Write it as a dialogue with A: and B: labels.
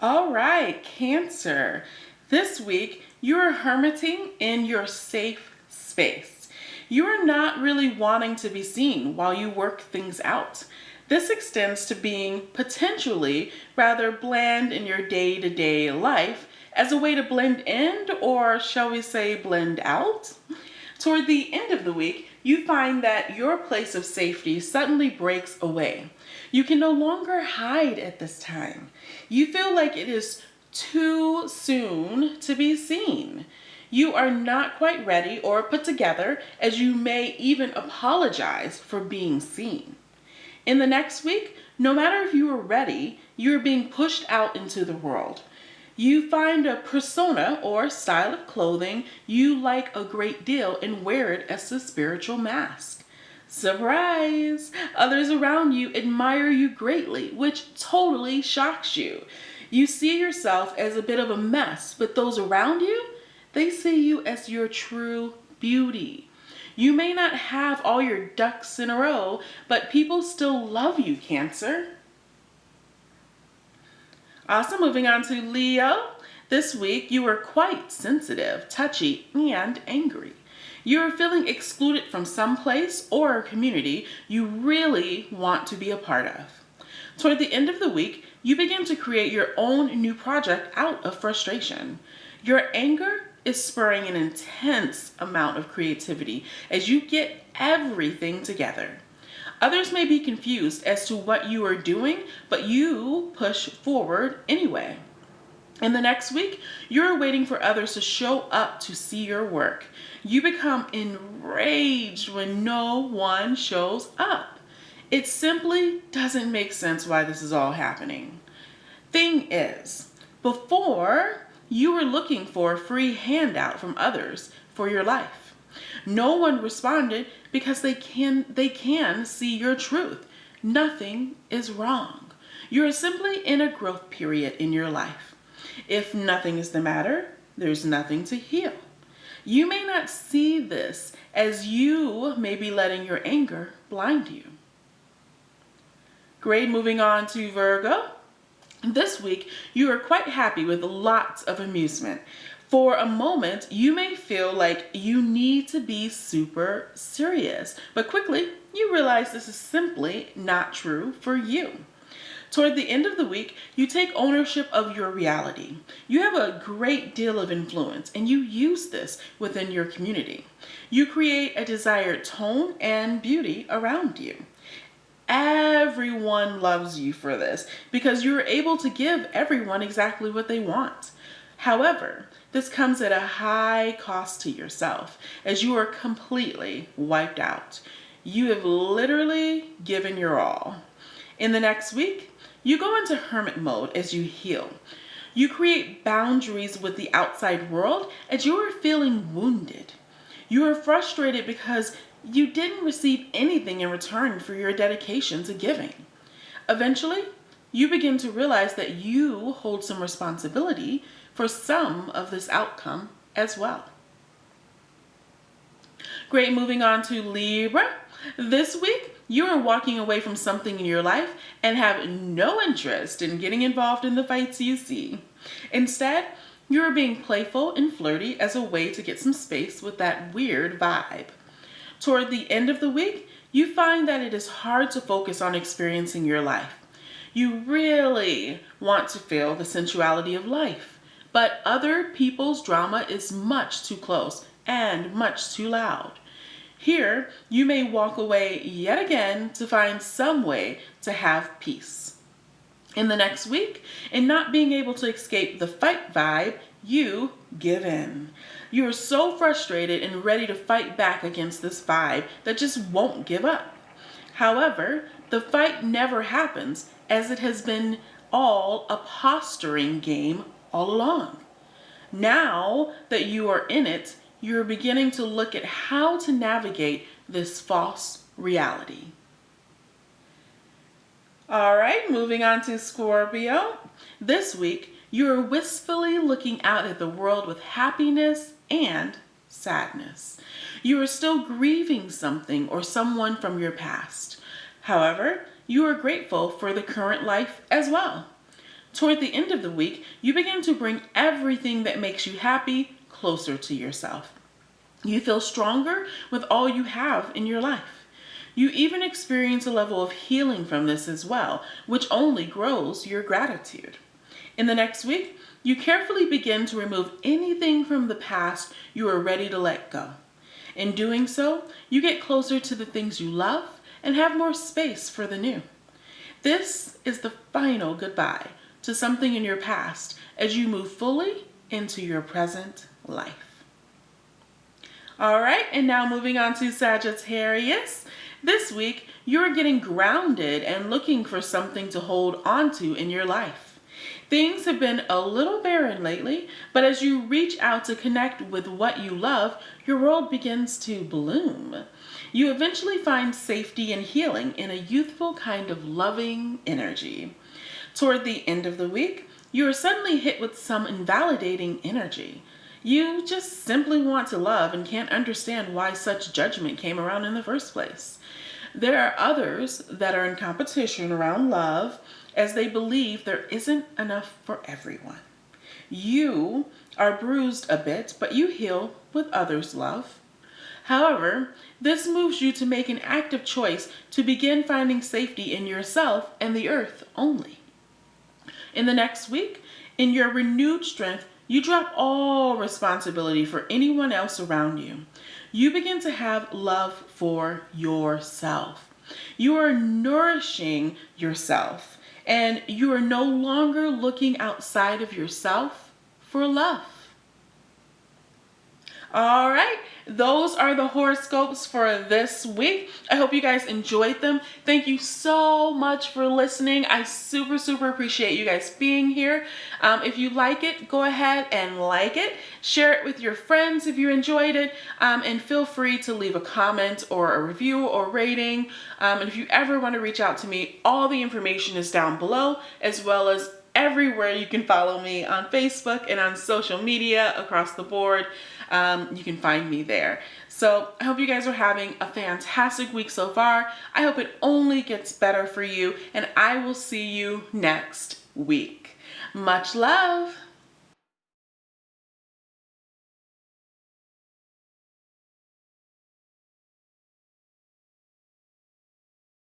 A: All right, Cancer. This week, you're hermiting in your safe space. You're not really wanting to be seen while you work things out. This extends to being potentially rather bland in your day-to-day life as a way to blend in, or shall we say blend out? Toward the end of the week, you find that your place of safety suddenly breaks away. You can no longer hide at this time. You feel like it is too soon to be seen. You are not quite ready or put together, as you may even apologize for being seen. In the next week, no matter if you are ready, you are being pushed out into the world. You find a persona or style of clothing you like a great deal and wear it as a spiritual mask. Surprise! Others around you admire you greatly, which totally shocks you. You see yourself as a bit of a mess, but those around you, they see you as your true beauty. You may not have all your ducks in a row, but people still love you, Cancer. Awesome, moving on to Leo. This week, you are quite sensitive, touchy, and angry. You are feeling excluded from some place or community you really want to be a part of. Toward the end of the week, you begin to create your own new project out of frustration. Your anger is spurring an intense amount of creativity as you get everything together. Others may be confused as to what you are doing, but you push forward anyway. In the next week, you're waiting for others to show up to see your work. You become enraged when no one shows up. It simply doesn't make sense why this is all happening. Thing is, before you were looking for a free handout from others for your life. No one responded because they can see your truth. Nothing is wrong. You're simply in a growth period in your life. If nothing is the matter, there's nothing to heal. You may not see this as you may be letting your anger blind you. Great, moving on to Virgo. This week, you are quite happy with lots of amusement. For a moment, you may feel like you need to be super serious, but quickly you realize this is simply not true for you. Toward the end of the week, you take ownership of your reality. You have a great deal of influence and you use this within your community. You create a desired tone and beauty around you. Everyone loves you for this because you're able to give everyone exactly what they want. However, this comes at a high cost to yourself as you are completely wiped out. You have literally given your all. In the next week, you go into hermit mode as you heal. You create boundaries with the outside world as you are feeling wounded. You are frustrated because you didn't receive anything in return for your dedication to giving. Eventually, you begin to realize that you hold some responsibility for some of this outcome as well. Great, moving on to Libra. This week, you are walking away from something in your life and have no interest in getting involved in the fights you see. Instead, you are being playful and flirty as a way to get some space with that weird vibe. Toward the end of the week, you find that it is hard to focus on experiencing your life. You really want to feel the sensuality of life, but other people's drama is much too close and much too loud. Here, you may walk away yet again to find some way to have peace. In the next week, in not being able to escape the fight vibe, you give in. You are so frustrated and ready to fight back against this vibe that just won't give up. However, the fight never happens as it has been all a posturing game all along. Now that you are in it, you're beginning to look at how to navigate this false reality. All right, moving on to Scorpio. This week, you're wistfully looking out at the world with happiness and sadness. You are still grieving something or someone from your past. However, you are grateful for the current life as well. Toward the end of the week, you begin to bring everything that makes you happy closer to yourself. You feel stronger with all you have in your life. You even experience a level of healing from this as well, which only grows your gratitude. In the next week, you carefully begin to remove anything from the past you are ready to let go. In doing so, you get closer to the things you love and have more space for the new. This is the final goodbye to something in your past as you move fully into your present life. All right, and now moving on to Sagittarius. This week, you're getting grounded and looking for something to hold on to in your life. Things have been a little barren lately, but as you reach out to connect with what you love, your world begins to bloom. You eventually find safety and healing in a youthful kind of loving energy. Toward the end of the week, you are suddenly hit with some invalidating energy. You just simply want to love and can't understand why such judgment came around in the first place. There are others that are in competition around love as they believe there isn't enough for everyone. You are bruised a bit, but you heal with others' love. However, this moves you to make an active choice to begin finding safety in yourself and the earth only. In the next week, in your renewed strength, you drop all responsibility for anyone else around you. You begin to have love for yourself. You are nourishing yourself, and you are no longer looking outside of yourself for love. All right, those are the horoscopes for this week. I hope you guys enjoyed them. Thank you so much for listening. I super appreciate you guys being here. If you like it, go ahead and like it. Share it with your friends if you enjoyed it. And feel free to leave a comment or a review or rating. And if you ever want to reach out to me, all the information is down below, as well as everywhere you can follow me on Facebook and on social media across the board. You can find me there. So I hope you guys are having a fantastic week so far. I hope it only gets better for you, and I will see you next week. Much love.